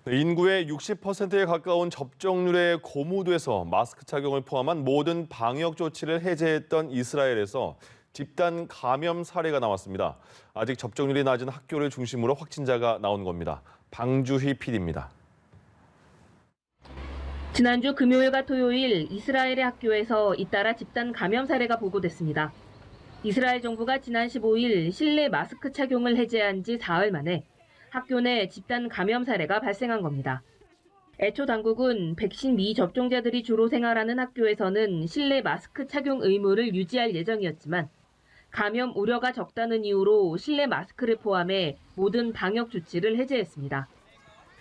인구의 60%에 가까운 접종률에 고무돼서 마스크 착용을 포함한 모든 방역 조치를 해제했던 이스라엘에서 집단 감염 사례가 나왔습니다. 아직 접종률이 낮은 학교를 중심으로 확진자가 나온 겁니다. 방주희 PD입니다. 지난주 금요일과 토요일 이스라엘의 학교에서 잇따라 집단 감염 사례가 보고됐습니다. 이스라엘 정부가 지난 15일 실내 마스크 착용을 해제한 지 사흘 만에 학교 내 집단 감염 사례가 발생한 겁니다. 애초 당국은 백신 미접종자들이 주로 생활하는 학교에서는 실내 마스크 착용 의무를 유지할 예정이었지만 감염 우려가 적다는 이유로 실내 마스크를 포함해 모든 방역 조치를 해제했습니다.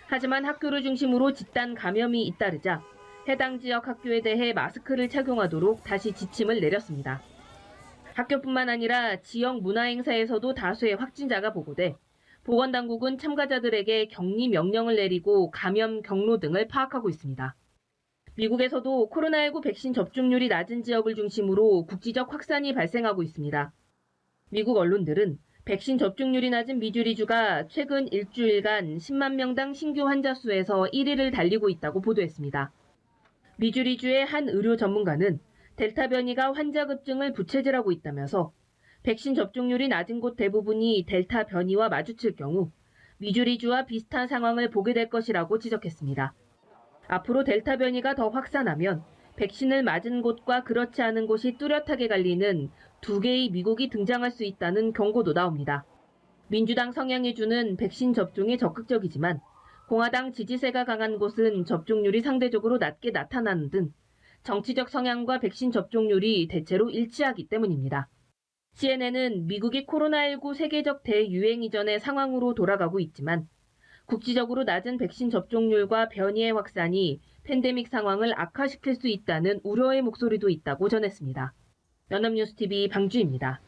하지만 학교를 중심으로 집단 감염이 잇따르자 해당 지역 학교에 대해 마스크를 착용하도록 다시 지침을 내렸습니다. 학교뿐만 아니라 지역 문화행사에서도 다수의 확진자가 보고돼 보건당국은 참가자들에게 격리 명령을 내리고 감염 경로 등을 파악하고 있습니다. 미국에서도 코로나19 백신 접종률이 낮은 지역을 중심으로 국지적 확산이 발생하고 있습니다. 미국 언론들은 백신 접종률이 낮은 미주리주가 최근 일주일간 10만 명당 신규 환자 수에서 1위를 달리고 있다고 보도했습니다. 미주리주의 한 의료 전문가는 델타 변이가 환자 급증을 부채질하고 있다면서 백신 접종률이 낮은 곳 대부분이 델타 변이와 마주칠 경우 미주리주와 비슷한 상황을 보게 될 것이라고 지적했습니다. 앞으로 델타 변이가 더 확산하면 백신을 맞은 곳과 그렇지 않은 곳이 뚜렷하게 갈리는 두 개의 미국이 등장할 수 있다는 경고도 나옵니다. 민주당 성향의주는 백신 접종에 적극적이지만 공화당 지지세가 강한 곳은 접종률이 상대적으로 낮게 나타나는 등 정치적 성향과 백신 접종률이 대체로 일치하기 때문입니다. CNN은 미국이 코로나19 세계적 대유행 이전의 상황으로 돌아가고 있지만 국지적으로 낮은 백신 접종률과 변이의 확산이 팬데믹 상황을 악화시킬 수 있다는 우려의 목소리도 있다고 전했습니다. 연합뉴스TV 방주입니다.